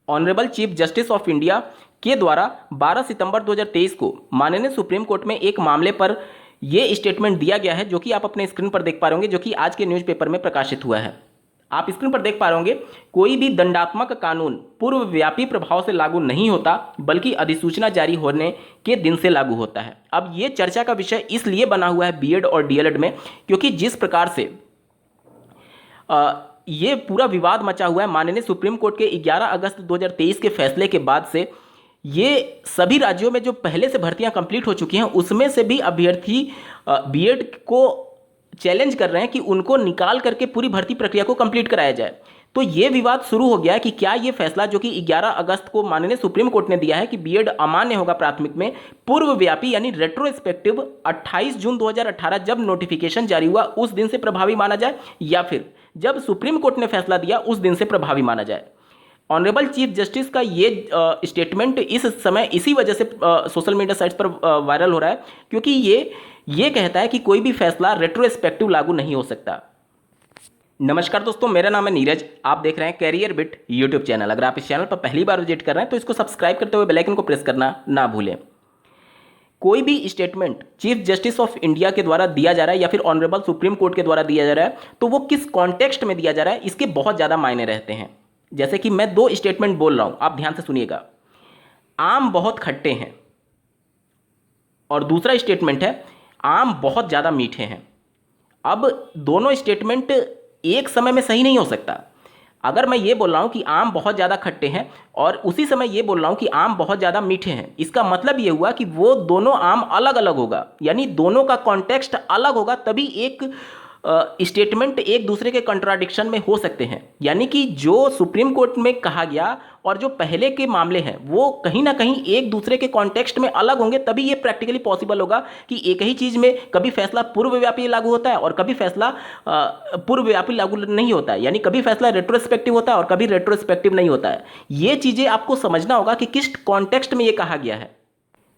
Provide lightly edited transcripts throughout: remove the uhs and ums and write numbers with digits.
Honourable chief justice of India के द्वारा 12 सितंबर 2023 को माननीय सुप्रीम कोर्ट में एक मामले पर यह स्टेटमेंट दिया गया है, जो कि आप अपने स्क्रीन पर देख पा रहे होंगे, जो कि आज के न्यूज़पेपर में प्रकाशित हुआ है। आप स्क्रीन पर देख पा रहे होंगे, कोई भी दंडात्मक कानून पूर्वव्यापी प्रभाव से लागू नहीं होता, बल्कि अधिसूचना जारी होने के दिन से लागू होता है। अब ये चर्चा का विषय इसलिए बना हुआ है बीएड और डीएलएड में, क्योंकि जिस प्रकार से ये पूरा विवाद मचा हुआ है माननीय सुप्रीम कोर्ट के 11 अगस्त 2023 के फैसले के बाद से, ये सभी राज्यों में जो पहले से भर्तियां कंप्लीट हो चुकी हैं, उसमें से भी अभ्यर्थी बीएड को चैलेंज कर रहे हैं कि उनको निकाल करके पूरी भर्ती प्रक्रिया को कंप्लीट कराया जाए। तो ये विवाद शुरू हो गया है कि क्या ये फैसला जो कि 11 अगस्त को माननीय सुप्रीम कोर्ट ने दिया है कि बीएड अमान्य होगा प्राथमिक में, पूर्वव्यापी यानी रेट्रोस्पेक्टिव 28 जून 2018 जब नोटिफिकेशन जारी हुआ उस दिन से प्रभावी माना जाए, या फिर जब सुप्रीम कोर्ट ने फैसला दिया उस दिन से प्रभावी माना जाए। ऑनरेबल चीफ जस्टिस का ये स्टेटमेंट इस समय इसी वजह से सोशल मीडिया साइट्स पर वायरल हो रहा है, क्योंकि ये कहता है कि कोई भी फैसला रेट्रोस्पेक्टिव लागू नहीं हो सकता। नमस्कार दोस्तों, मेरा नाम है नीरज, आप देख रहे हैं कैरियर बिट यूट्यूब चैनल। अगर आप इस चैनल पर पहली बार विजिट कर रहे हैं तो इसको सब्सक्राइब करते हुए बेल आइकन को प्रेस करना ना भूलें। कोई भी statement chief justice of India के द्वारा दिया जा रहा है या फिर ऑनरेबल सुप्रीम कोर्ट के द्वारा दिया जा रहा है, तो वो किस कॉन्टेक्स्ट में दिया जा रहा है, इसके बहुत ज़्यादा मायने रहते हैं। जैसे कि मैं 2 स्टेटमेंट बोल रहा हूं, आप ध्यान से सुनिएगा। आम बहुत खट्टे हैं, और दूसरा स्टेटमेंट है आम बहुत ज़्यादा मीठे हैं। अब दोनों स्टेटमेंट एक समय में सही नहीं हो सकता। अगर मैं ये बोल रहा हूं कि आम बहुत ज़्यादा खट्टे हैं और उसी समय ये बोल रहा हूं कि आम बहुत ज़्यादा मीठे हैं, इसका मतलब ये हुआ कि वो दोनों आम अलग अलग होगा, यानी दोनों का कॉन्टेक्स्ट अलग होगा, तभी एक स्टेटमेंट एक दूसरे के कंट्राडिक्शन में हो सकते हैं। यानी कि जो सुप्रीम कोर्ट में कहा गया और जो पहले के मामले हैं वो कहीं ना कहीं एक दूसरे के कॉन्टेक्स्ट में अलग होंगे, तभी ये प्रैक्टिकली पॉसिबल होगा कि एक ही चीज़ में कभी फैसला पूर्वव्यापी लागू होता है और कभी फैसला पूर्वव्यापी लागू नहीं होता है, यानी कभी फैसला रेट्रोस्पेक्टिव होता है और कभी रेट्रोस्पेक्टिव नहीं होता है। ये चीज़ें आपको समझना होगा कि किस कॉन्टेक्स्ट में ये कहा गया है।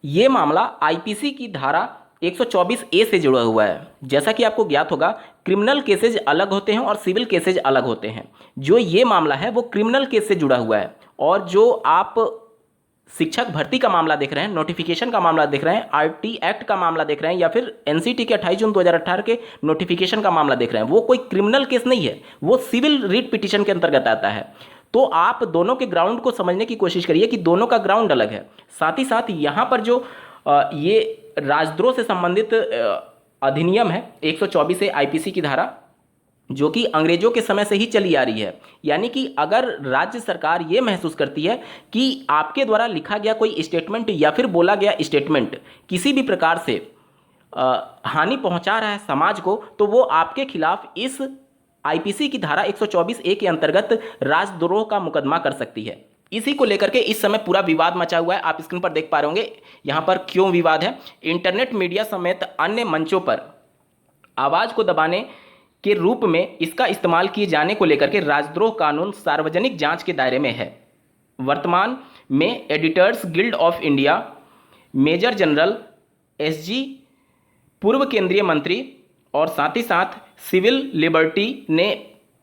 ये मामला आईपीसी की धारा 124A से जुड़ा हुआ है। जैसा कि आपको ज्ञात होगा, क्रिमिनल केसेज अलग होते हैं और सिविल केसेज अलग होते हैं। जो ये मामला है वो क्रिमिनल केस से जुड़ा हुआ है, और जो आप शिक्षक भर्ती का मामला देख रहे हैं, नोटिफिकेशन का मामला देख रहे हैं, आरटी एक्ट का मामला देख रहे हैं, या फिर एनसीटी के 28 जून 2018 के नोटिफिकेशन का मामला देख रहे हैं, वो कोई क्रिमिनल केस नहीं है, वो सिविल रिट पिटीशन के अंतर्गत आता है। तो आप दोनों के ग्राउंड को समझने की कोशिश करिए कि दोनों का ग्राउंड अलग है। साथ ही साथ यहाँ पर जो ये राजद्रोह से संबंधित अधिनियम है 124A आईपीसी की धारा, जो कि अंग्रेजों के समय से ही चली आ रही है। यानी कि अगर राज्य सरकार ये महसूस करती है कि आपके द्वारा लिखा गया कोई स्टेटमेंट या फिर बोला गया स्टेटमेंट किसी भी प्रकार से हानि पहुंचा रहा है समाज को, तो वो आपके खिलाफ इस आईपीसी की धारा 124A के अंतर्गत राजद्रोह का मुकदमा कर सकती है। इसी को लेकर के इस समय पूरा विवाद मचा हुआ है। आप स्क्रीन पर देख पा रहे होंगे यहाँ पर क्यों विवाद है। इंटरनेट मीडिया समेत अन्य मंचों पर आवाज़ को दबाने के रूप में इसका इस्तेमाल किए जाने को लेकर के राजद्रोह कानून सार्वजनिक जांच के दायरे में है। वर्तमान में editors guild of India, major general SG, पूर्व केंद्रीय मंत्री और साथ ही साथ सिविल लिबर्टी ने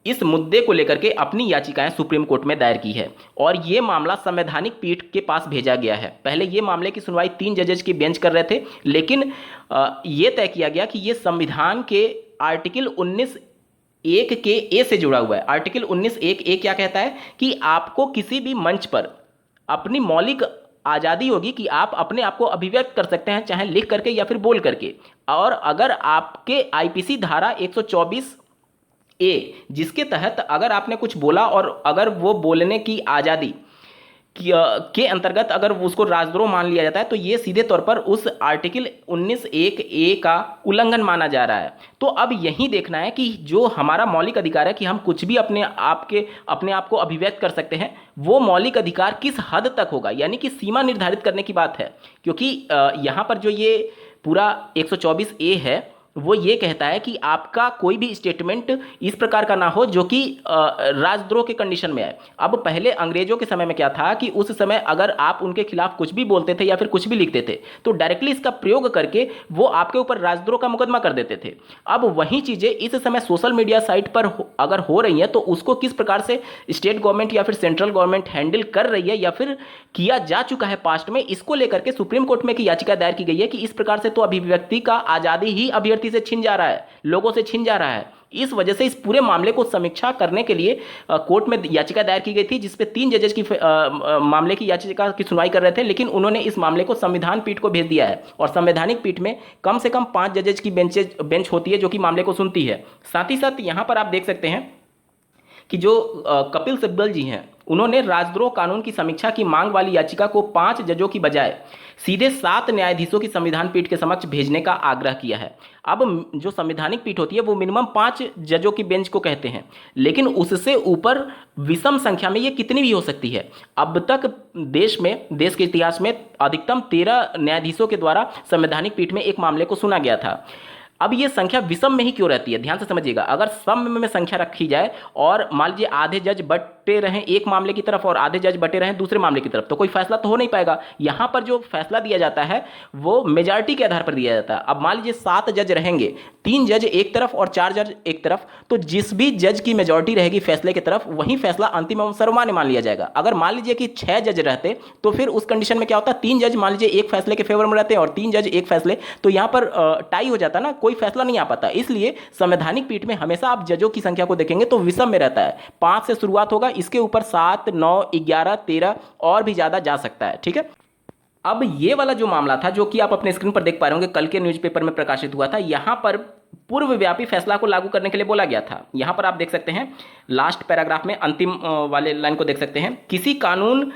इस मुद्दे को लेकर के अपनी याचिकाएं सुप्रीम कोर्ट में दायर की है, और ये मामला संवैधानिक पीठ के पास भेजा गया है। पहले ये मामले की सुनवाई 3 जजेज की बेंच कर रहे थे, लेकिन ये तय किया गया कि ये संविधान के आर्टिकल 19(1) के ए से जुड़ा हुआ है। आर्टिकल 19(1) क्या कहता है कि आपको किसी भी मंच पर अपनी मौलिक आज़ादी होगी कि आप अपने आप को अभिव्यक्त कर सकते हैं, चाहे लिख करके या फिर बोल करके। और अगर आपके आईपीसी धारा 124A, जिसके तहत अगर आपने कुछ बोला और अगर वो बोलने की आज़ादी के अंतर्गत अगर उसको राजद्रोह मान लिया जाता है, तो ये सीधे तौर पर उस आर्टिकल 19(1) का उल्लंघन माना जा रहा है। तो अब यही देखना है कि जो हमारा मौलिक अधिकार है कि हम कुछ भी अपने आप को अभिव्यक्त कर सकते हैं, वो मौलिक अधिकार किस हद तक होगा, यानी कि सीमा निर्धारित करने की बात है। क्योंकि यहाँ पर जो ये पूरा 124A है, वो ये कहता है कि आपका कोई भी स्टेटमेंट इस प्रकार का ना हो जो कि राजद्रोह के कंडीशन में है। अब पहले अंग्रेजों के समय में क्या था कि उस समय अगर आप उनके खिलाफ कुछ भी बोलते थे या फिर कुछ भी लिखते थे तो डायरेक्टली इसका प्रयोग करके वो आपके ऊपर राजद्रोह का मुकदमा कर देते थे। अब वही चीजें इस समय सोशल मीडिया साइट पर अगर हो रही हैं तो उसको किस प्रकार से स्टेट गवर्नमेंट या फिर सेंट्रल गवर्नमेंट हैंडल कर रही है या फिर किया जा चुका है पास्ट में, इसको लेकर के सुप्रीम कोर्ट में एक याचिका दायर की गई है कि इस प्रकार से तो अभिव्यक्ति का आजादी ही अभ्यर्थी से छीन जा रहा है, लोगों से छीन जा रहा है। इस वजह से इस पूरे मामले को समीक्षा करने के लिए कोर्ट में याचिका दायर की गई थी, जिसपे 3 जजेस की मामले की याचिका की सुनवाई कर रहे थे, लेकिन उन्होंने इस मामले को संविधान पीठ को भेज दिया है। और संवैधानिक पीठ में कम से कम 5 जजेस की बेंच होती है जो कि मामले को सुनती है। साथ ही साथ यहाँ पर आप देख सकते हैं कि जो कपिल सिब्बल जी हैं उन्होंने राजद्रोह कानून की समीक्षा की मांग वाली याचिका को 5 जजों की बजाय सीधे 7 न्यायाधीशों की संविधान पीठ के समक्ष भेजने का आग्रह किया है। अब जो संवैधानिक पीठ होती है वो मिनिमम 5 जजों की बेंच को कहते हैं, लेकिन उससे ऊपर विषम संख्या में ये कितनी भी हो सकती है। अब तक देश के इतिहास में अधिकतम 13 न्यायाधीशों के द्वारा संवैधानिक पीठ में एक मामले को सुना गया था। अब ये संख्या विषम में ही क्यों रहती है, ध्यान से समझिएगा। अगर सम में संख्या रखी जाए और मान लीजिए आधे जज बटे रहें एक मामले की तरफ और आधे जज बटे रहें दूसरे मामले की तरफ, तो कोई फैसला तो हो नहीं पाएगा। यहां पर जो फैसला दिया जाता है वो मेजॉरिटी के आधार पर दिया जाता है। अब मान लीजिए 7 जज रहेंगे, 3 जज एक तरफ और 4 जज एक तरफ, तो जिस भी जज की मेजॉरिटी रहेगी फैसले की तरफ वही फैसला अंतिम एवं सर्वमान्य मान लिया जाएगा। अगर मान लीजिए कि 6 जज रहते तो फिर उस कंडीशन में क्या होता, 3 जज मान लीजिए एक फैसले के फेवर में रहते हैं और 3 जज एक फैसले, तो यहां पर टाई हो जाता ना, कोई फैसला नहीं आ पाता। इसलिए संवैधानिक पीठ में हमेशा आप जजों की संख्या को देखेंगे तो विषम में रहता है। 5 से शुरुआत होगा, इसके ऊपर 7, 9, 11, 13 और भी ज्यादा जा सकता है। ठीक है, अब ये वाला जो मामला था जो कि आप अपने स्क्रीन पर देख पा रहे होंगे, कल के न्यूज़पेपर में प्रकाशित हुआ था। यहां पर पूर्वव्यापी फैसला को लागू करने के लिए बोला गया था। यहां पर आप देख सकते हैं लास्ट पैराग्राफ में अंतिम वाले लाइन को देख सकते हैं, किसी कानून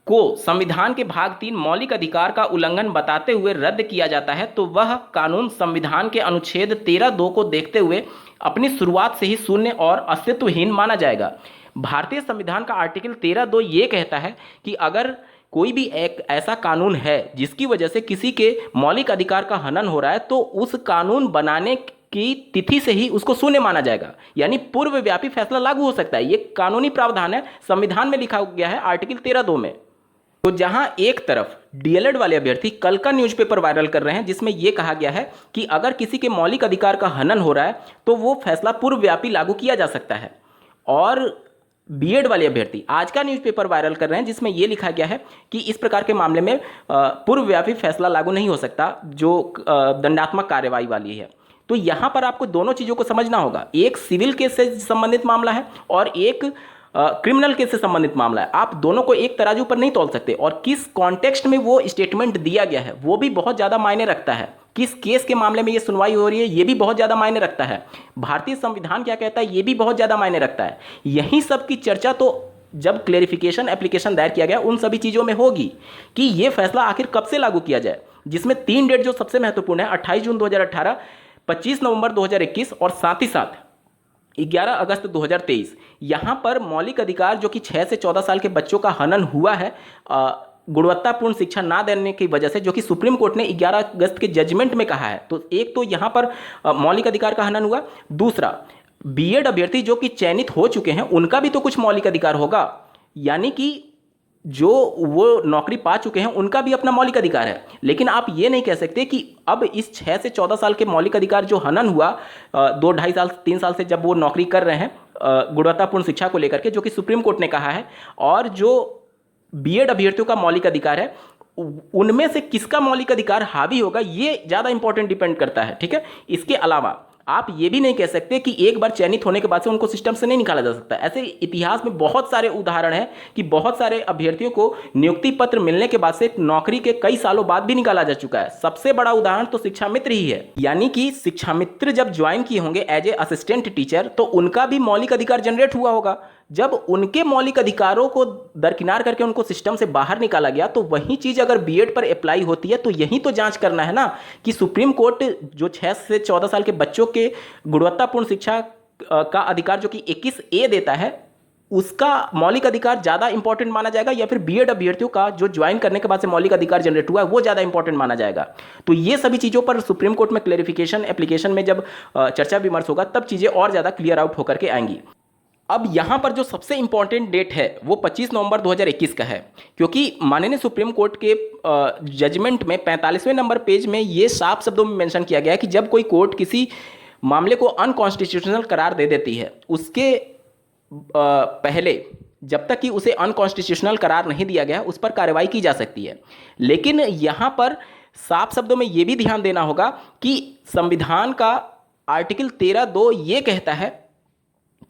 को संविधान के भाग 3 मौलिक अधिकार का उल्लंघन बताते हुए रद्द किया जाता है तो वह कानून संविधान के अनुच्छेद 13(2) को देखते हुए अपनी शुरुआत से ही शून्य और अस्तित्वहीन माना जाएगा। भारतीय संविधान का आर्टिकल 13(2) ये कहता है कि अगर कोई भी एक ऐसा कानून है जिसकी वजह से किसी के मौलिक अधिकार का हनन हो रहा है तो उस कानून बनाने की तिथि से ही उसको शून्य माना जाएगा, यानी पूर्वव्यापी फैसला लागू हो सकता है। ये कानूनी प्रावधान है, संविधान में लिखा गया है आर्टिकल 13(2) में। तो जहां एक तरफ डीएलएड वाले अभ्यर्थी कल का न्यूज़पेपर वायरल कर रहे हैं जिसमें यह कहा गया है कि अगर किसी के मौलिक अधिकार का हनन हो रहा है तो वो फैसला पूर्वव्यापी लागू किया जा सकता है, और बीएड वाले अभ्यर्थी आज का न्यूज़पेपर वायरल कर रहे हैं जिसमें यह लिखा गया है कि इस प्रकार के मामले में पूर्वव्यापी फैसला लागू नहीं हो सकता जो दंडात्मक कार्यवाही वाली है। तो यहां पर आपको दोनों चीजों को समझना होगा, एक सिविल केस से संबंधित मामला है और एक क्रिमिनल केस से संबंधित मामला है। आप दोनों को एक तराजू पर नहीं तौल सकते, और किस कॉन्टेक्स्ट में वो स्टेटमेंट दिया गया है वो भी बहुत ज्यादा मायने रखता है। किस केस के मामले में ये सुनवाई हो रही है ये भी बहुत ज्यादा मायने रखता है। भारतीय संविधान क्या कहता है ये भी बहुत ज्यादा मायने रखता है। यही सब की चर्चा तो जब क्लेरिफिकेशन एप्लीकेशन दायर किया गया उन सभी चीजों में होगी कि ये फैसला आखिर कब से लागू किया जाए, जिसमें 3 डेट जो सबसे महत्वपूर्ण है 28 जून 2018, 25 नवंबर 2021 और साथ ही साथ 11 अगस्त 2023। यहां पर मौलिक अधिकार जो कि 6 से 14 साल के बच्चों का हनन हुआ है गुणवत्तापूर्ण शिक्षा ना देने की वजह से, जो कि सुप्रीम कोर्ट ने 11 अगस्त के जजमेंट में कहा है। तो एक तो यहां पर मौलिक अधिकार का हनन हुआ, दूसरा बीएड अभ्यर्थी जो कि चयनित हो चुके हैं उनका भी तो कुछ मौलिक अधिकार होगा, यानी कि जो वो नौकरी पा चुके हैं उनका भी अपना मौलिक अधिकार है। लेकिन आप ये नहीं कह सकते कि अब इस 6 से 14 साल के मौलिक अधिकार जो हनन हुआ 2, 2.5 साल 3 साल से जब वो नौकरी कर रहे हैं गुणवत्तापूर्ण शिक्षा को लेकर के, जो कि सुप्रीम कोर्ट ने कहा है, और जो बीएड अभ्यर्थियों का मौलिक अधिकार है उनमें से किसका मौलिक अधिकार हावी होगा ये ज़्यादा इंपॉर्टेंट डिपेंड करता है। ठीक है, इसके अलावा आप ये भी नहीं कह सकते कि एक बार चयनित होने के बाद से उनको सिस्टम से नहीं निकाला जा सकता। ऐसे इतिहास में बहुत सारे उदाहरण हैं कि बहुत सारे अभ्यर्थियों को नियुक्ति पत्र मिलने के बाद से नौकरी के कई सालों बाद भी निकाला जा चुका है। सबसे बड़ा उदाहरण तो शिक्षा मित्र ही है, यानी कि शिक्षा मित्र जब ज्वाइन किए होंगे एज ए असिस्टेंट टीचर तो उनका भी मौलिक अधिकार जनरेट हुआ होगा। जब उनके मौलिक अधिकारों को दरकिनार करके उनको सिस्टम से बाहर निकाला गया तो वही चीज अगर बीएड पर अप्लाई होती है तो यही तो जांच करना है ना कि सुप्रीम कोर्ट जो 6 से 14 साल के बच्चों के गुणवत्तापूर्ण शिक्षा का अधिकार जो कि 21A देता है, उसका मौलिक अधिकार ज़्यादा इंपॉर्टेंट माना जाएगा, या फिर बीएड अभ्यर्थियों का जो ज्वाइन करने के बाद से मौलिक अधिकार जनरेट हुआ है वो ज़्यादा इंपॉर्टेंट माना जाएगा। तो ये सभी चीज़ों पर सुप्रीम कोर्ट में क्लेरिफिकेशन एप्लीकेशन में जब चर्चा विमर्श होगा तब चीज़ें और ज़्यादा क्लियर आउट होकर के आएंगी। अब यहाँ पर जो सबसे इंपॉर्टेंट डेट है वो 25 नवंबर 2021 का है, क्योंकि माननीय सुप्रीम कोर्ट के जजमेंट में 45वें नंबर पेज में ये साफ शब्दों में मेंशन किया गया है कि जब कोई कोर्ट किसी मामले को अनकॉन्स्टिट्यूशनल करार दे देती है, उसके पहले जब तक कि उसे अनकॉन्स्टिट्यूशनल करार नहीं दिया गया उस पर कार्रवाई की जा सकती है। लेकिन यहाँ पर साफ शब्दों में ये भी ध्यान देना होगा कि संविधान का आर्टिकल 13(2) ये कहता है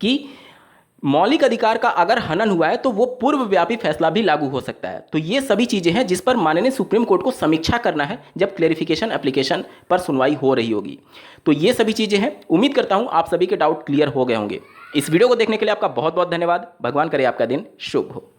कि मौलिक अधिकार का अगर हनन हुआ है तो वो पूर्वव्यापी फैसला भी लागू हो सकता है। तो ये सभी चीज़ें हैं जिस पर माननीय सुप्रीम कोर्ट को समीक्षा करना है जब क्लेरिफिकेशन एप्लीकेशन पर सुनवाई हो रही होगी। तो ये सभी चीज़ें हैं। उम्मीद करता हूँ आप सभी के डाउट क्लियर हो गए होंगे। इस वीडियो को देखने के लिए आपका बहुत बहुत धन्यवाद। भगवान करे आपका दिन शुभ हो।